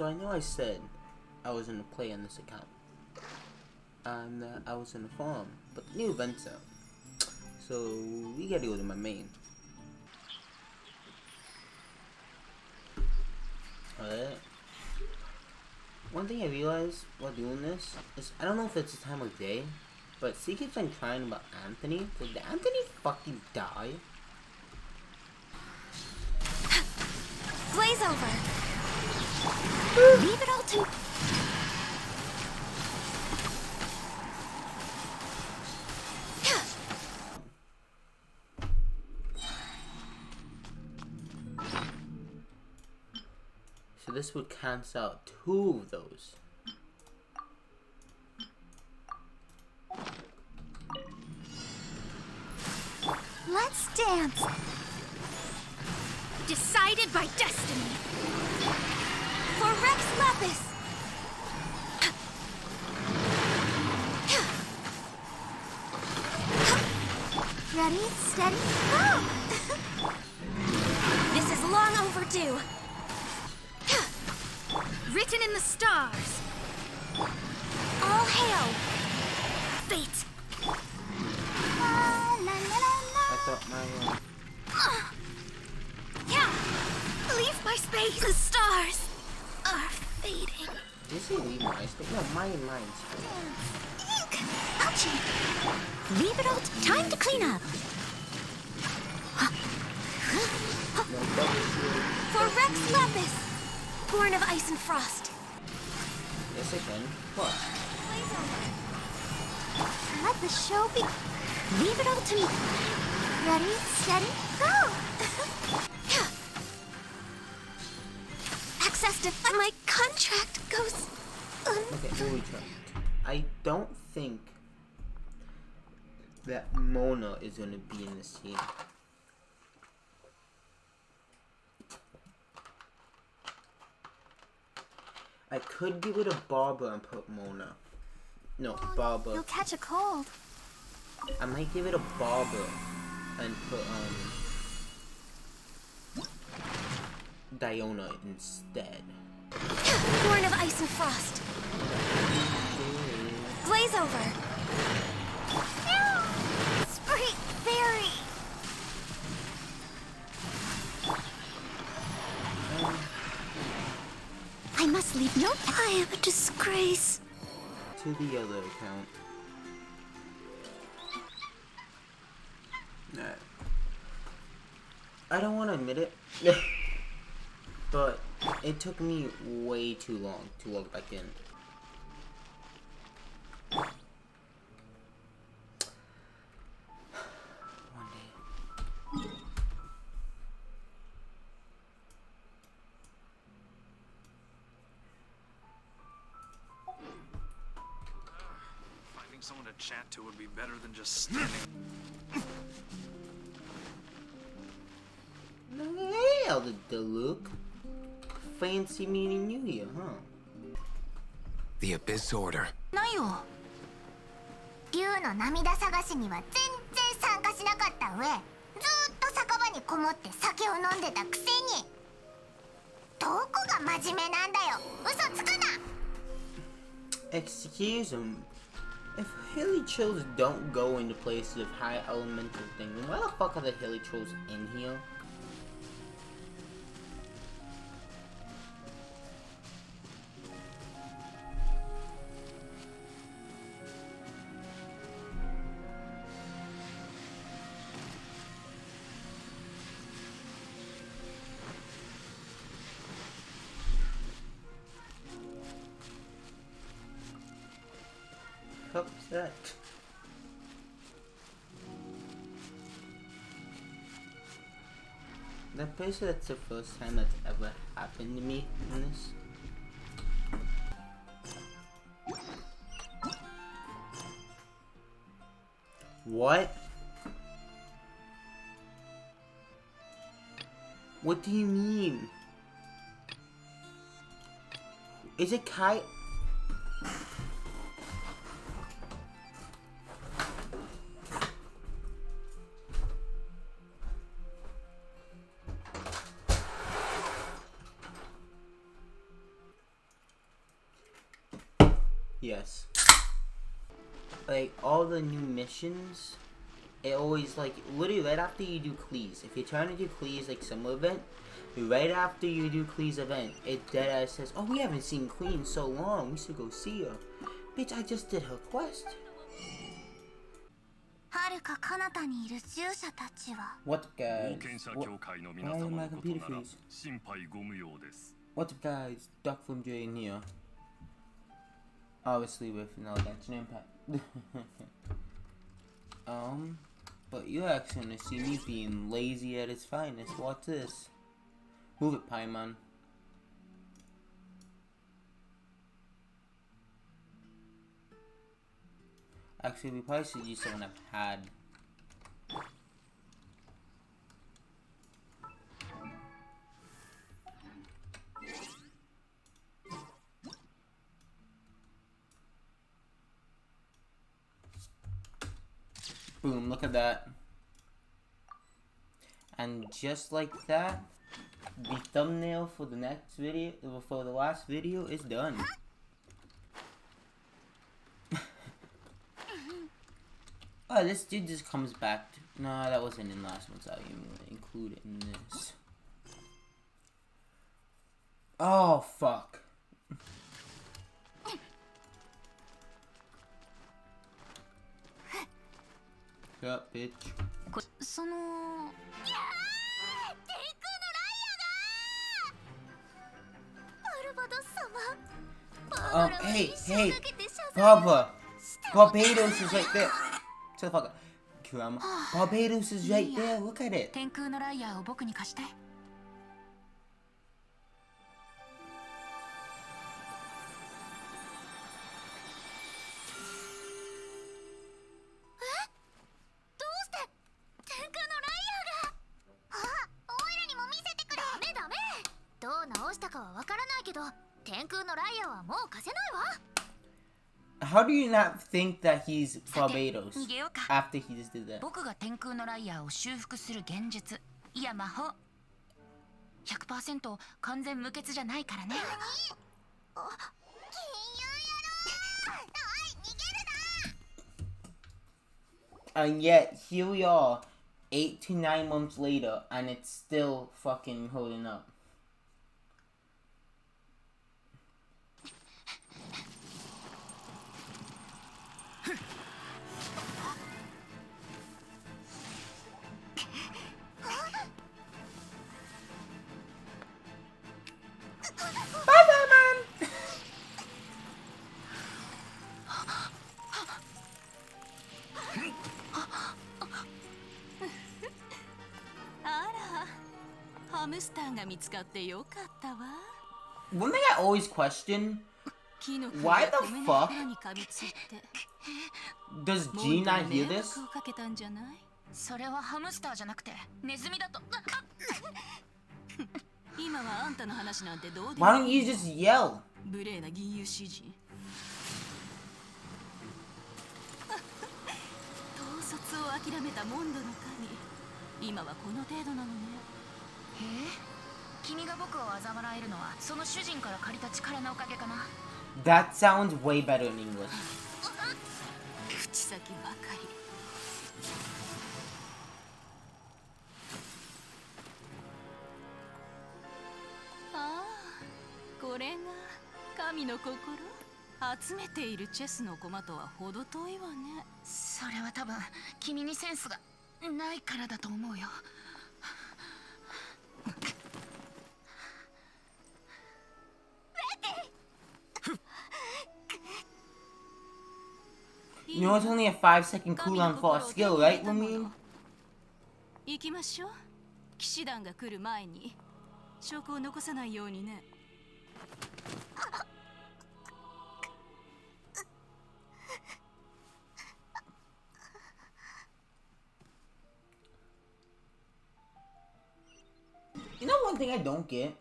So I know I said I was gonna play on this account, and I was gonna farm, but the new event's out, so we gotta go to my main. Alright. One thing I realized while doing this is I don't know if it's the time of day, but she keeps on crying about Anthony. Did Anthony fucking die? Blaze over. Leave it all to. So this would cancel out 2 of those. Let's dance. Decided by destiny. For Rex Lapis. Ready, steady, go! This is long overdue. Written in the stars. All hail. Fate. La, la, la, la. I thought my Yeah. Leave my space. The stars are fading. did you say leave my space? No, mine's Ink. Ouchie. Leave it all. Time to clean up. no bubbles. For Rex Lapis. Born of ice and frost. Yes, I can. What? Let the show be. Leave it all to me. Ready, steady, go! Access to my contract goes. Okay, here we try. I don't think that Mona is gonna be in this scene. I could give it a Barbara and put Mona. No, Barbara. You'll catch a cold. I might give it a Barbara and put Diona instead. Born of ice and frost. Blaze over. Sprite fairy. I must leave no. I am a disgrace. To the other account. Nah. I don't want to admit it, but it took me way too long to log back in. One day. Finding someone to chat to would be better than just standing. Hey, Elder Deluxe. Fancy meeting you here, huh? The Abyss Order. ないよ。竜の涙探しには全然参加しなかった上、ずーっと酒場にこもって酒を飲んでたくせに。どこが真面目なんだよ。嘘つくな。Excuse him. If hilly trolls don't go into places with high elemental things, then why the fuck are the hilly trolls in here? Fuck is that? I'm pretty sure that's the first time that's ever happened to me in this. What? What do you mean? Is it Kai? Yes. Like, all the new missions, it always, like, literally right after you do Cleese, if you're trying to do Cleese, like, summer event, right after you do Cleese event, it deadass says, oh, we haven't seen Clee in so long, we should go see her. Bitch, I just did her quest. 遥か彼方にいる従者たちは What guys? 冒険者 What? 協会の Why 皆 did 様 my のこと computer なら freeze? 心配ご無用です。 What's up guys? Duck from J in here. Obviously with no Genshin Impact. But you're actually gonna see me being lazy at its finest. What's this? Move it, Paimon. Actually, we probably should use someone I've had. Boom, look at that. And just like that, the thumbnail for the next video, for the last video, is done. Oh, this dude just comes back. No, that wasn't in last month's. I'm gonna include it in this. Oh, fuck. Shut up, bitch. そのいやー天空のライアがバルバドス様バーバラは Hey, 一生 hey, かけて謝罪 Barbara. Barbados is right there. Shut the fuck up. Kurama. Barbados is right there. Look at it. 天空のライアーを僕に貸して。どうして天空のライアがあ、オイラにも見せてくれ。ダメダメ。どう直したかはわからないけど天空のライアはもう貸せないわ。 How do you not think that he's Barbados 逃げようか。 after he just did that? 僕が天空のライアーを修復する現実、いや魔法。100% 完全無欠じゃないからね。金融野郎。おい、逃げるな。 And yet, here we are, 8 to 9 months later, and it's still fucking holding up. Bye, Batman! あら、ハムスターが見つかってよかったわ。 One thing I always question, 木の釘 Why が the 米の fuck? 袋に噛みついて does モ G ンド not に hear 迷 this? 惑をかけたんじゃない？それはハムスターじゃなくてネズミだと。今はあんたの話なんてどうで Why も don't いい。 you just yell? 無礼な銀融詩人。統率を諦めたモンドの神。今はこの程度なのね。へえ、君が僕を嘲笑えるのはその主人から借りた力のおかげかな。 That sounds way better in English. 口先ばかり。ああ、これが神の心。集めているチェスの駒とは程遠いわね。それは多分君にセンスがないからだと思うよ。You know it's only a 5-second cooldown for a skill, right, Lumine? 行きましょう。騎士団が来る前に証拠を残さないようにね。You know one thing I don't get?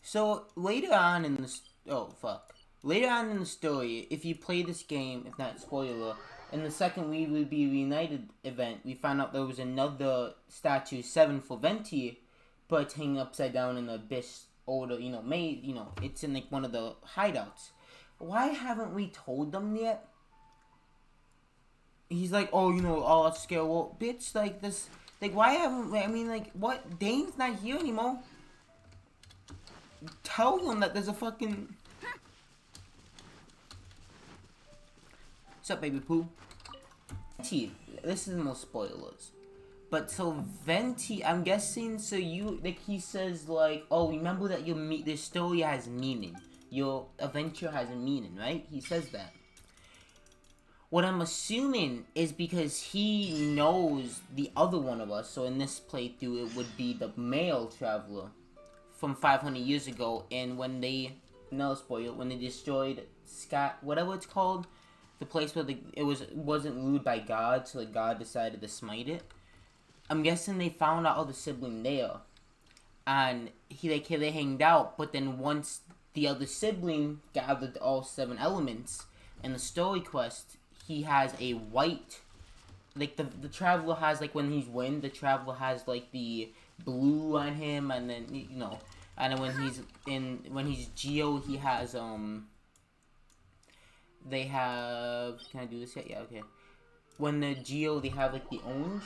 So, later on in the... Oh, fuck. Later on in the story, if you play this game, if not spoiler, in the second We Will Be Reunited event, we found out there was another statue, 7 for Venti, but it's hanging upside down in the abyss older, made, it's in like one of the hideouts. why haven't we told them yet? He's like, oh, you know, oh, let's scale. Well, bitch, like this, like, why haven't we? I mean, like, what? Dane's not here anymore. Tell them that there's a fucking. What's up, baby poo? Venti, this is the most spoilers. But so Venti, I'm guessing. So you, like, he says like, oh, remember that the story has meaning. Your adventure has a meaning, right? He says that. What I'm assuming is because he knows the other one of us. So in this playthrough, it would be the male traveler from 500 years ago. And when they, no spoiler, when they destroyed Scott, whatever it's called, the place where it wasn't ruled by God, so like God decided to smite it. I'm guessing they found our other sibling there, and they hanged out. But then once the other sibling gathered all 7 elements in the story quest, he has a white, like the traveler has, like when he's wind, the traveler has like the blue on him, and then you know, and then when he's Geo, he has they have, can I do this yet? Yeah, okay. When the Geo, they have like the orange.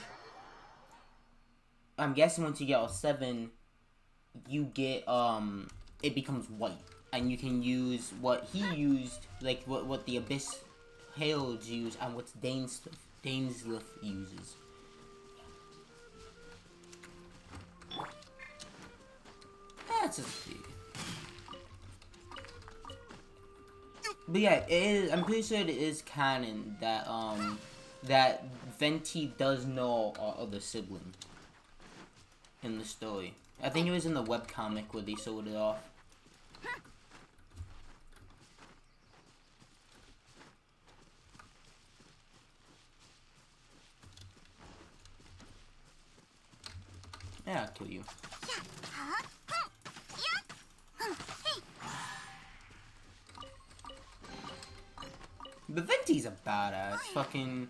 I'm guessing once you get all 7, you get it becomes white, and you can use what he used, like what the Abyss Heralds use, and what Dainsleif uses. That's just big. But yeah, it is, I'm pretty sure it is canon that that Venti does know our other sibling in the story. I think it was in the webcomic where they showed it off. Yeah, I'll kill you. But Venti's a badass. Fucking,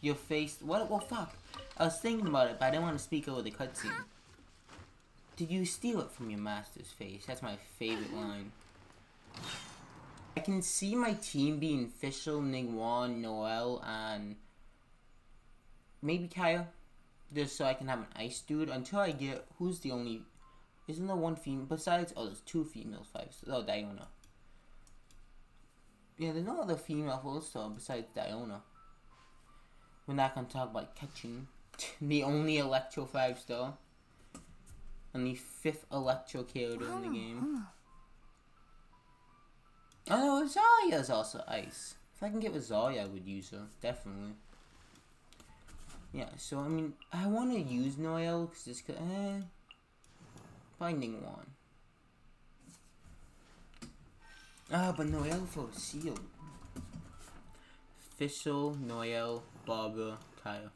your face. What? Well, fuck. I was thinking about it, but I didn't want to speak over the cutscene. Did you steal it from your master's face? That's my favorite line. I can see my team being Fischl, Ningguang, Noel, and maybe Kaya. Just so I can have an ice dude until I get, who's the only, isn't there one female besides, oh, there's 2 female 5s. Oh, Diona. Yeah, there's no other female 4-star besides Diona. We're not gonna talk about catching the only Electro 5-star and the 5th Electro character in the game. Oh no, Zarya's also ice. If I can get with Zarya, I would use her, definitely. Yeah, so I mean, I want to use Noel because this could, Finding one. But Noel for sealed. Fischl, Noel, Barbara, Kyle.